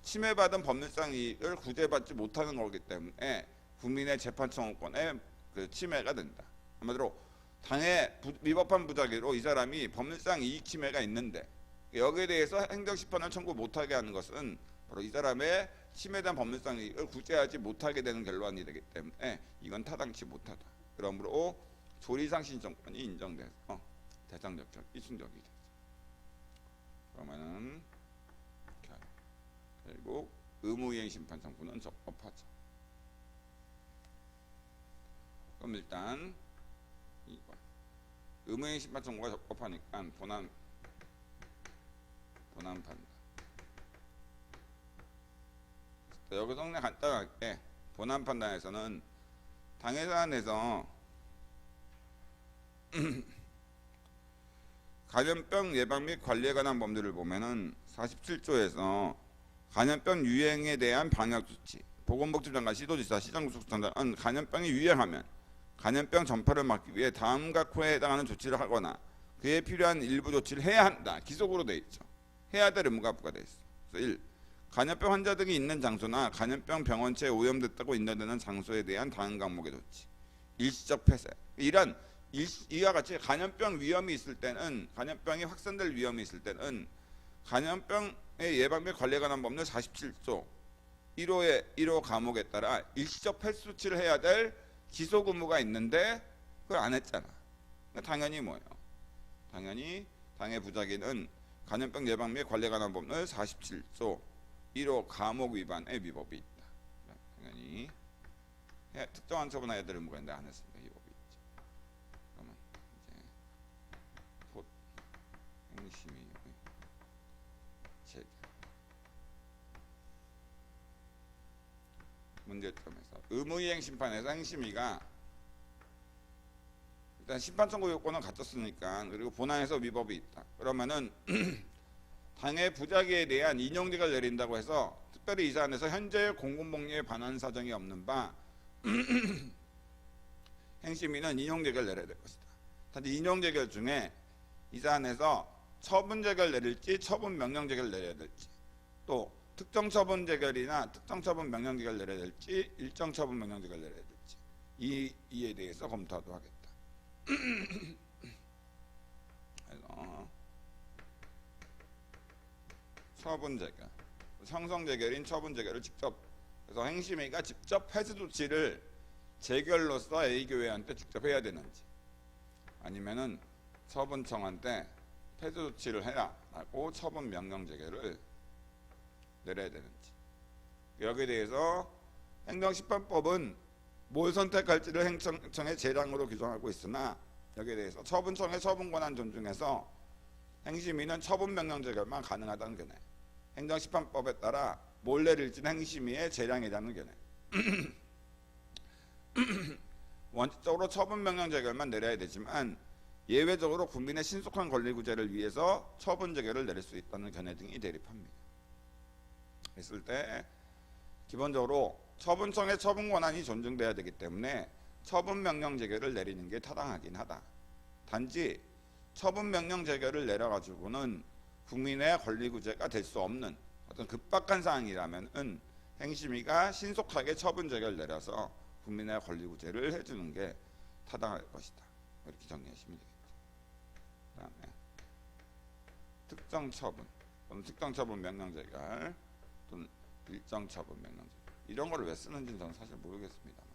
침해받은 법률상 이익을 구제받지 못하는 거기 때문에 국민의 재판 청구권에 그 침해가 된다. 한마디로 당해 위법한 부작위로 이 사람이 법률상 이익 침해가 있는데 여기에 대해서 행정심판을 청구 못하게 하는 것은 바로 이 사람의 침해된 법률상 이익을 구제하지 못하게 되는 결론이 되기 때문에 이건 타당치 못하다. 그러므로 조리상 신청권이 인정돼서 대상적격이 충족이 되죠. 그러면은 결국 의무이행 심판 청구는 적법하죠. 그럼 일단 이거 의무이행 심판 청구가 적법하니까 본안 판단. 여기서 그냥 간단하게 본안 판단에서는 당해 사안에서 감염병 예방 및 관리에 관한 법률을 보면은 47조에서 감염병 유행에 대한 방역 조치, 보건복지부 장관, 시도지사, 시장구축단은 감염병이 유행하면 감염병 전파를 막기 위해 다음과 코에 해당하는 조치를 하거나 그에 필요한 일부 조치를 해야 한다. 기속으로 돼 있죠. 해야 될 의무가 부과돼 있어. 그래서 1. 감염병 환자 등이 있는 장소나 감염병 병원체에 오염됐다고 인정되는 장소에 대한 다음 강목의 조치. 일시적 폐쇄. 이런 이와 같이 감염병 위험이 있을 때는 감염병이 확산될 위험이 있을 때는 감염병의 예방 및 관리에 관한 법률 47조 1호 과목에 따라 일시적 폐쇄 조치를 해야 될 기속 의무가 있는데 그걸 안 했잖아. 당연히 뭐예요? 당연히 당해 부작위는 감염병 예방 및 관리에 관한 법률 47조 1호 과목 위반의 위법이 있다. 당연히 특정한 처분해야 될 의무가 있는데 안 했습니다. 위법이 있죠. 그러면 이제 곧 행심이 재개 문제점에서 의무이행 심판에서 행심위가 일단 심판 청구 요건은 갖췄으니까 그리고 본안에서 위법이 있다. 그러면은 당해 부작위에 대한 인용죄를 내린다고 해서 특별히 이 사안에서 현재 공공복리에 반한 사정이 없는 바 행심위는 인용죄를 내려야 될 것이다. 단지 인용죄 중에 이 사안에서 처분죄를 내릴지 처분명령죄를 내려야 될지 또 특정 처분죄결이나 특정 처분 명령죄를 내려야 될지 일정 처분 명령죄를 내려야 될지 이에 대해서 검토하도록 하겠다. 그래서 처분재결, 형성재결인 처분재결을 직접 그래서 행심위가 직접 폐쇄 조치를 재결로서 A교회한테 직접 해야 되는지 아니면은 처분청한테 폐쇄 조치를 해라라고 처분 명령 재결을 내려야 되는지 여기에 대해서 행정심판법은 뭘 선택할지를 행정청의 재량으로 규정하고 있으나 여기에 대해서 처분청의 처분 권한 존중해서 행심위는 처분 명령 재결만 가능하다는 견해. 행정심판법에 따라 뭘 내릴지는 행심위의 재량이라는 견해. 원칙적으로 처분 명령 재결만 내려야 되지만 예외적으로 국민의 신속한 권리 구제를 위해서 처분 재결을 내릴 수 있다는 견해 등이 대립합니다. 했을 때 기본적으로 처분청의 처분 권한이 존중돼야 되기 때문에 처분 명령 재결을 내리는 게 타당하긴 하다. 단지 처분 명령 재결을 내려가지고는 국민의 권리 구제가 될 수 없는 어떤 급박한 사항이라면은 행심위가 신속하게 처분 재결을 내려서 국민의 권리 구제를 해주는 게 타당할 것이다. 이렇게 정리하시면 되겠죠. 그다음에 특정 처분 또는 특정 처분 명령 재결 또는 일정 처분 명령 재결 이런 거를 왜 쓰는지는 저는 사실 모르겠습니다만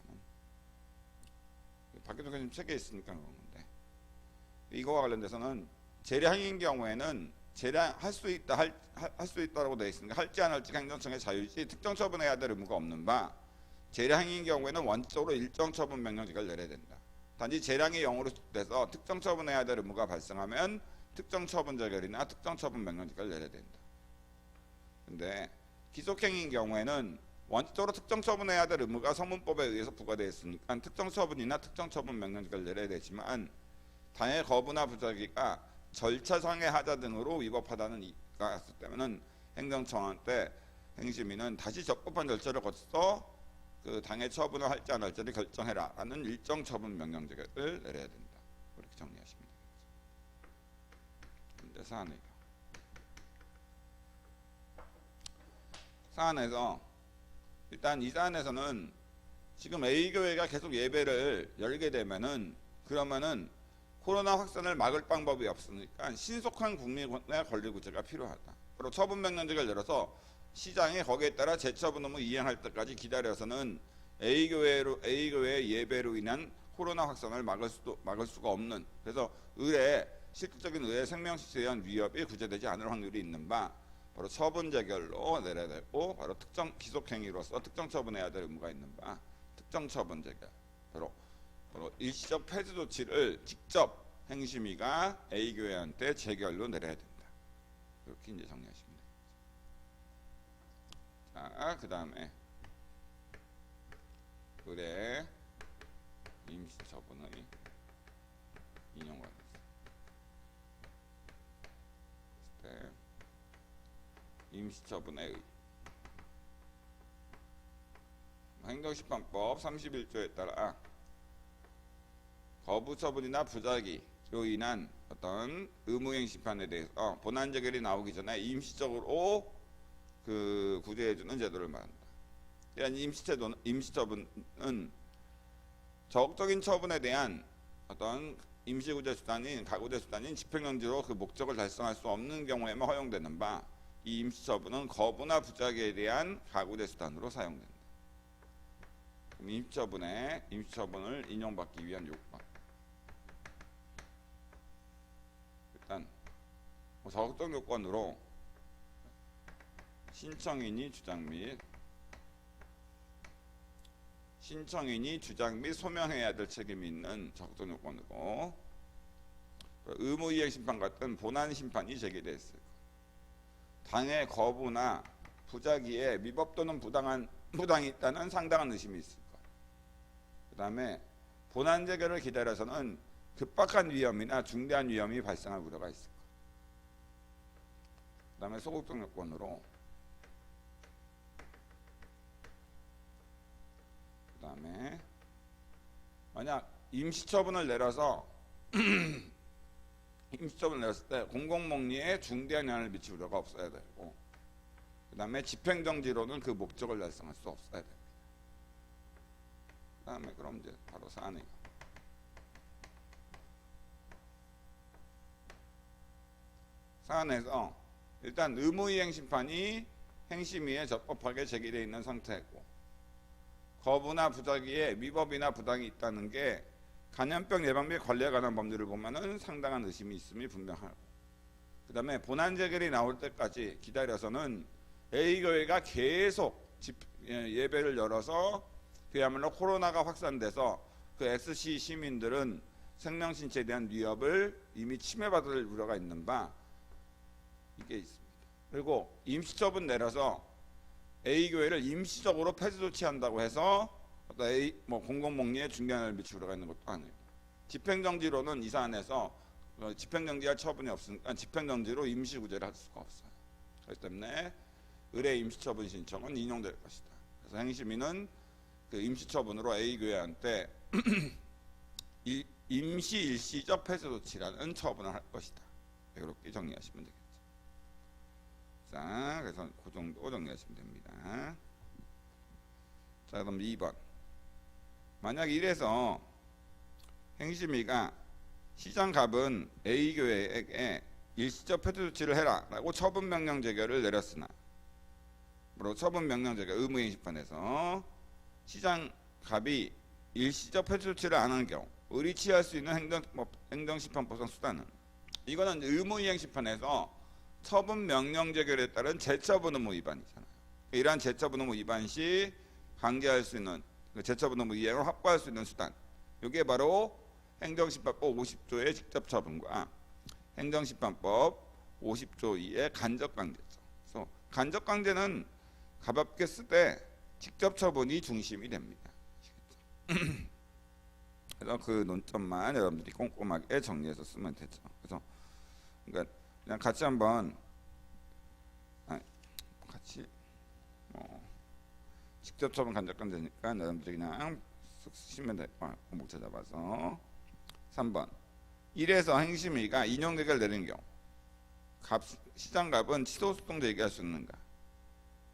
박기동 교수님 책에 있으니까 그런 건데 이거와 관련돼서는 재량인 경우에는 재량할 수 있다 할 수 있다라고 되어 있으니까 할지 안 할지 행정청의 자유이지 특정 처분해야 될 의무가 없는 바 재량인 경우에는 원칙적으로 일정 처분 명령 재결을 내려야 된다. 단지 재량이 0으로 돼서 특정 처분해야 될 의무가 발생하면 특정 처분 재결이나 특정 처분 명령 재결을 내려야 된다. 근데 기속행위인 경우에는 원칙적으로 특정 처분해야 될 의무가 성문법에 의해서 부과되어 있으니까 특정 처분이나 특정 처분 명령 재결을 내려야 되지만 당해 거부나 부작위가 절차상의 하자 등으로 위법하다는 이가 있을 때는 행정청원 때 행심위는 다시 적법한 절차를 거쳐 그 당해 처분을 할지 안 할지를 결정해라라는 일정 처분 명령 재결을 내려야 된다. 그렇게 정리하시면 되겠죠. 근데 사안에서 일단 이 사안에서는 지금 A 교회가 계속 예배를 열게 되면은 그러면은 코로나 확산을 막을 방법이 없으니까 신속한 국민의 권리 구제가 필요하다. 그리고 처분 명령제를 열어서 시장이 거기에 따라 재처분 의무 이행할 때까지 기다려서는 A 교회의 예배로 인한 코로나 확산을 막을 수가 없는, 그래서 실질적인 의회 생명실체에 대한 위협이 구제되지 않을 확률이 있는 바 바로 처분 재결로 내려야 되고, 바로 특정 기속행위로서 특정 처분해야 될 의무가 있는 바 특정 처분 재결, 바로 일시적 폐지 조치를 직접 행심위가 A 교회한테 재결로 내려야 된다. 이렇게 이제 정리하시면 됩니다. 자, 그 다음에 의뢰 임시 처분의 인용 관련. 임시처분의 의. 행정심판법 31조에 따라 거부처분이나 부작위로 인한 어떤 의무이행 심판에 대해서 본안 재결이 나오기 전에 임시적으로 그 구제해주는 제도를 말한다. 이런 임시처분은 적극적인 처분에 대한 어떤 임시구제 수단인 가구제 수단인 집행정지로 그 목적을 달성할 수 없는 경우에만 허용되는 바, 이 임시처분은 거부나 부작위에 대한 가구제 수단으로 사용된다. 그럼 임시처분을 인용받기 위한 요건. 일단 적극적 요건으로 신청인이 주장 및 소명해야 될 책임이 있는 적극적 요건으로 의무이행 심판 같은 본안 심판이 제기됐을 것. 당해 거부나 부작위에 위법 또는 부당이 있다는 상당한 의심이 있을 것. 그 다음에 본안 재결을 기다려서는 급박한 위험이나 중대한 위험이 발생할 우려가 있을 것. 그 다음에 소극적 요건으로 그 다음에 만약 임시처분을 내려서 임시처분을 내렸을 때 공공복리에 중대한 영향을 미칠 우려가 없어야 되고, 그 다음에 집행정지로는 그 목적을 달성할 수 없어야 됩니다. 그 다음에 그럼 이제 바로 사안이고, 사안에서 일단 의무이행 심판이 행심위에 적법하게 제기되어 있는 상태고, 거부나 부작위에 위법이나 부당이 있다는 게 감염병 예방 및 관리에 관한 법률을 보면은 상당한 의심이 있음이 분명하고, 그 다음에 본안 재결이 나올 때까지 기다려서는 A 교회가 계속 예배를 열어서 그야말로 코로나가 확산돼서 그 SC 시민들은 생명신체에 대한 위협을 이미 침해받을 우려가 있는 바 이게 있습니다. 그리고 임시처분 내려서 A 교회를 임시적으로 폐지 조치한다고 해서 공공복리에 중대한을 미칠 우려가 있는 것도 아니에요. 집행정지로는 이 사안에서 집행정지할 처분이 없으니까 집행정지로 임시구제를 할 수가 없어요. 그렇기 때문에 의뢰 임시처분 신청은 인용될 것이다. 그래서 행심위는 그 임시처분으로 A 교회한테 임시 일시적 폐지 조치라는 처분을 할 것이다. 이렇게 정리하시면 되겠죠. 자, 그래서 그 정도 정리하시면 됩니다. 자, 그럼 2번. 만약 이래서 행심위가 시장갑은 A교회에게 일시적 폐지 조치를 해라 라고 처분명령 재결을 내렸으나, 바로 처분명령 재결 의무이행 심판에서 시장갑이 일시적 폐지 조치를 안 하는 경우 의리취할 수 있는 행정심판법상 수단은, 이거는 의무이행 심판에서 처분명령 재결에 따른 재처분 의무 위반이잖아요. 이러한 재처분 의무 위반 시 관계할 수 있는 재처분 의무 이행을 확보할 수 있는 수단, 이게 바로 행정심판법 50조의 직접 처분과 행정심판법 50조 2의 간접강제죠. 그래서 간접강제는 가볍게 쓰되 직접 처분이 중심이 됩니다. 그래서 그 논점만 여러분들이 꼼꼼하게 정리해서 쓰면 되죠. 그래서 그러니까 그냥 같이 한번 같이 직접 처분 간접강제니까 여러분들이 그냥 쓱 쓰시면 돼요. 공목 찾아봐서 3번 1에서 행심위가 인용대결 내린 경우 시장값은 취소소송 제기할 수 있는가?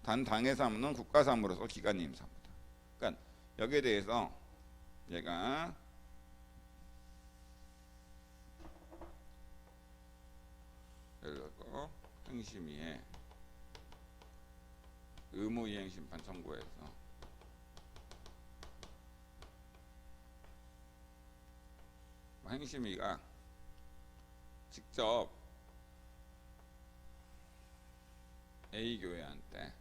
단 당해 사무는 국가 사무로서 기관임 사무다. 그러니까 여기에 대해서 얘가 예를 들어서 행심위에 의무이행심판 청구해서 행심위가 직접 A교회한테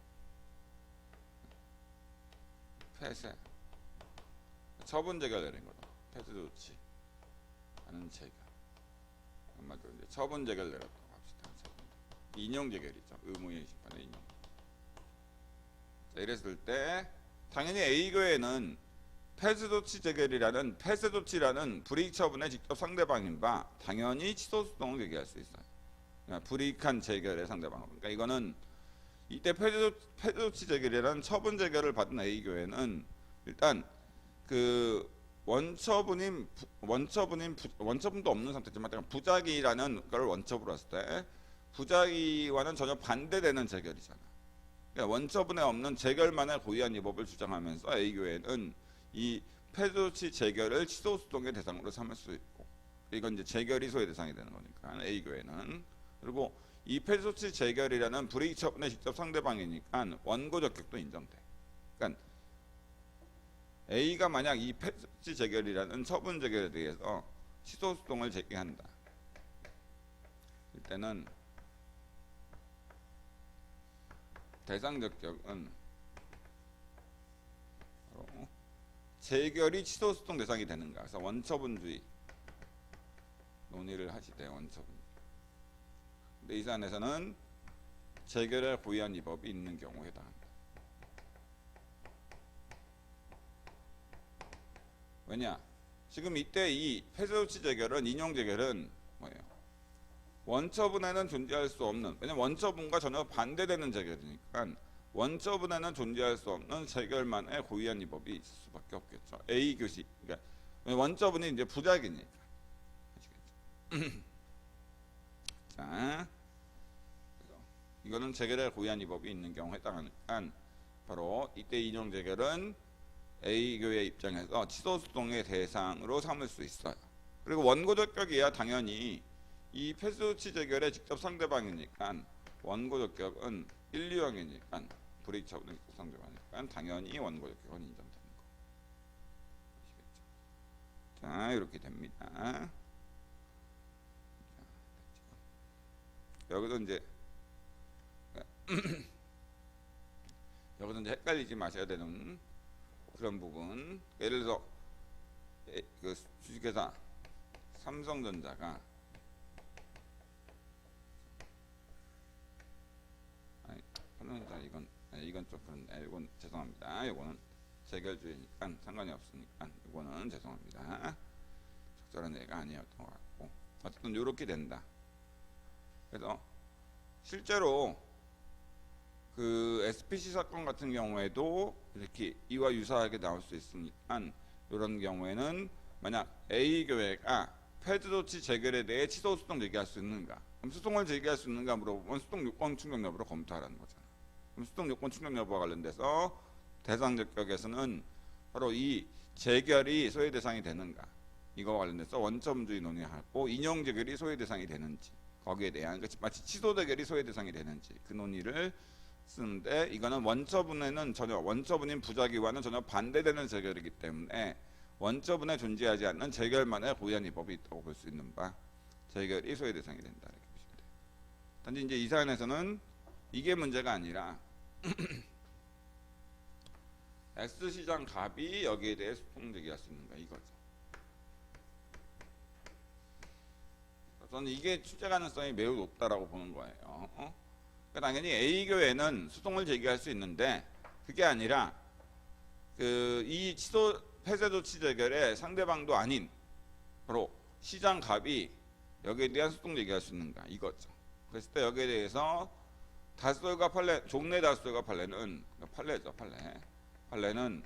폐쇄 처분 제결 내린 거죠. 폐쇄 조치 하는 제결 한마디로 이제 처분 제결 내렸다고 합시다. 인용 제결이죠. 의무이행 심판의 인용. 자, 이랬을 때 당연히 A교회는 폐쇄 조치 제결이라는 폐쇄 조치라는 불이익 처분의 직접 상대방인 바 당연히 취소 소송을 제기할 수 있어요. 그러니까 불이익한 제결의 상대방. 그러니까 이거는 이때 폐쇄 조치 제결이라는 처분 제결을 받은 A교회는 일단 그 원처분도 없는 상태지만 부작위라는 걸 원처분으로 했을 때 부작위와는 전혀 반대되는 제결이잖아. 그러니까 원처분에 없는 제결만을 고의한 위법을 주장하면서 A교회는 이 폐쇄 조치 제결을 취소 소송의 대상으로 삼을 수 있고 이건 이제 제결이 소의 대상이 되는 거니까 A교회는 그리고 이 폐쇄 조치 제결이라는 불이익 처분의 직접 상대방이니까 원고 적격도 인정돼. 그러니까 A가 만약 이 폐쇄 조치 제결이라는 처분 제결에 대해서 취소 소송을 제기한다. 이때는 대상 적격은 바로 제결이 취소 소송 대상이 되는가. 그래서 원처분주의 논의를 하시되 원처분. 근데 이 사안에서는 제결에 고의한 위법이 있는 경우에 해당합니다. 왜냐? 지금 이때 이 폐쇄 조치 제결은 인용 제결은 뭐예요? 원처분에는 존재할 수 없는 왜냐면 원처분과 전혀 반대되는 제결이니까 원처분에는 존재할 수 없는 제결만의 고의한 위법이 있을 수밖에 없겠죠. A 교시 그러니까 원처분이 이제 부작이니까 아시겠죠? 자, 이거는 제결에 고의한 위법이 있는 경우에 해당하니까 바로 이때 인용 제결은 A 교회 입장에서 취소 소송의 대상으로 삼을 수 있어요. 그리고 원고 적격이야 당연히 이 폐쇄 조치 제결의 직접 상대방이니까 원고 적격은 1, 2형이니까 불이익 처분의 직접 상대방이니까 당연히 원고 적격은 인정되는 거. 아시겠죠? 자, 이렇게 됩니다. 여기서 이제 헷갈리지 마셔야 되는 그런 부분. 예를 들어서 그 주식회사 삼성전자가 이건 좀 그런데 이건 죄송합니다. 이거는 재결주의니까 상관이 없으니까 이거는 죄송합니다. 적절한 얘기가 아니었던 것 같고 어쨌든 이렇게 된다. 그래서 실제로 그 SPC 사건 같은 경우에도 이렇게 이와 유사하게 나올 수 있으니까 이런 경우에는 만약 A 교회가 폐쇄 조치 제결에 대해 취소 소송 제기할 수 있는가? 그럼 소송을 제기할 수 있는가 물어보면 수동 요건 충족 여부를 검토하라는 거잖아. 그럼 수동 요건 충족 여부와 관련돼서 대상 적격에서는 바로 이 제결이 소외 대상이 되는가? 이거와 관련돼서 원점주의 논의하고 인용 제결이 소외 대상이 되는지 거기에 대한 마치 취소 제결이 소외 대상이 되는지 그 논의를 쓰는데 이거는 원처분인 부작위와는 전혀 반대되는 제결이기 때문에 원처분에 존재하지 않는 제결만의 고의한 위법이 있다고 볼 수 있는 바 제결이 소외 대상이 된다 이렇게 보시면 돼요. 단지 이제 이 사안에서는 이게 문제가 아니라 X시장 갑이 여기에 대해 소송 제기할 수 있는가 이거죠. 저는 이게 출제 가능성이 매우 높다라고 보는 거예요. 그러니까 당연히 A 교회는 소송을 제기할 수 있는데 그게 아니라 이 취소 폐쇄 조치 재결의 상대방도 아닌 바로 시장 갑이 여기에 대한 소송 제기할 수 있는가 이거죠. 그랬을 때 여기에 대해서 다수결과 판례, 종래 다수결과 판례는 판례죠. 판례는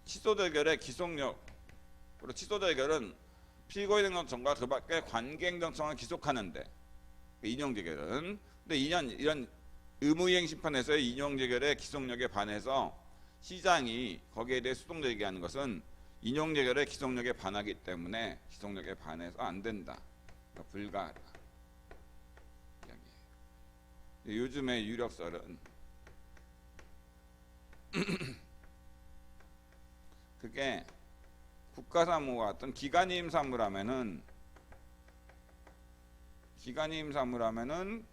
취소 재결의 기속력, 그리고 취소 재결은 피고인 행정청과 그 밖에 관계 행정청을 기속하는데 인용 재결은 근데 이런 의무이행 심판에서의 인용 재결의 기속력에 반해서 시장이 거기에 대해 소송 제기하는 것은 인용 재결의 기속력에 반하기 때문에 기속력에 반해서 안 된다. 그러니까 불가하다. 이야기예요. 요즘의 유력설은 그게 국가사무와 같은 기관이임 사무라면은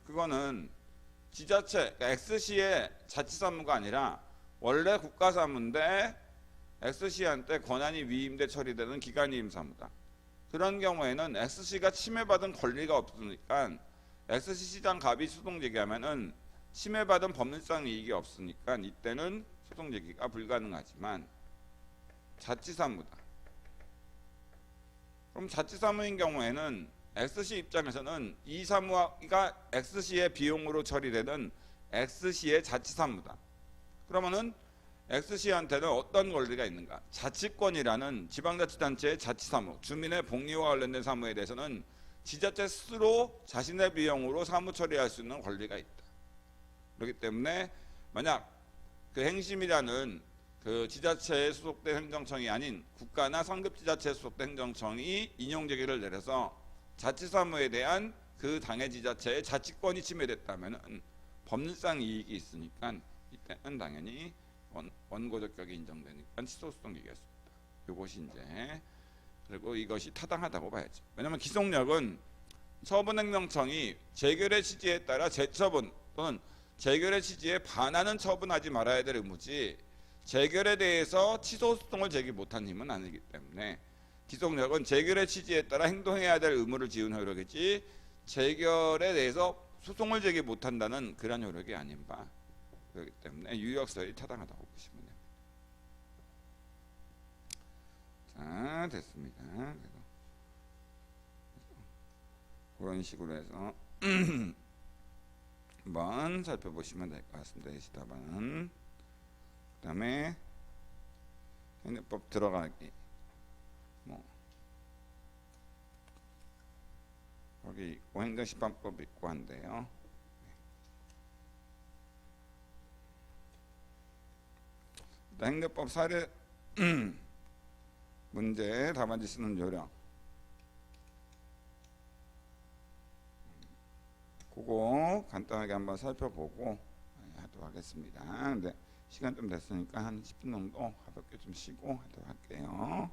그거는 지자체 그러니까 X시의 자치사무가 아니라 원래 국가사무인데 X시한테 권한이 위임돼 처리되는 기관이임 사무다. 그런 경우에는 X시가 침해받은 권리가 없으니까 X시 시장 갑이 소송 제기하면은 침해받은 법률상 이익이 없으니까 이때는 소송 제기가 불가능하지만 자치사무다. 그럼 자치사무인 경우에는 X시 입장에서는 이 사무가 X시의 비용으로 처리되는 X시의 자치사무다. 그러면은 X시한테는 어떤 권리가 있는가? 자치권이라는 지방자치단체의 자치사무, 주민의 복리와 관련된 사무에 대해서는 지자체 스스로 자신의 비용으로 사무 처리할 수 있는 권리가 있다. 그렇기 때문에 만약 그 행심이라는 그 지자체에 소속된 행정청이 아닌 국가나 상급지자체에 소속된 행정청이 인용제기를 내려서 자치사무에 대한 그 당해 지자체의 자치권이 침해됐다면 법률상 이익이 있으니까 이때는 당연히 원고적격이 인정되니까 취소소송 얘기했습니다. 이것이 이제 그리고 이것이 타당하다고 봐야죠. 왜냐하면 기속력은 처분행정청이 재결의 취지에 따라 재처분 또는 재결의 취지에 반하는 처분하지 말아야 될 의무지 재결에 대해서 취소소송을 제기 못한 힘은 아니기 때문에 기속력은 재결의 취지에 따라 행동해야 될 의무를 지은 효력이지 재결에 대해서 소송을 제기 못한다는 그런 효력이 아닌 바 그렇기 때문에 유력설이 타당하다고 보시면 됩니다. 자, 됐습니다. 그래서 그런 식으로 해서 한번 살펴보시면 될 것 같습니다. 예시답안은 그 다음에 행정법 들어가기 거기 있고 행정심판법 있고 한데요. 행정법 사례 문제 답안지 쓰는 요령 그거 간단하게 한번 살펴보고 하도록 하겠습니다. 근데 시간 좀 됐으니까 한 10분 정도 가볍게 좀 쉬고 하도록 할게요.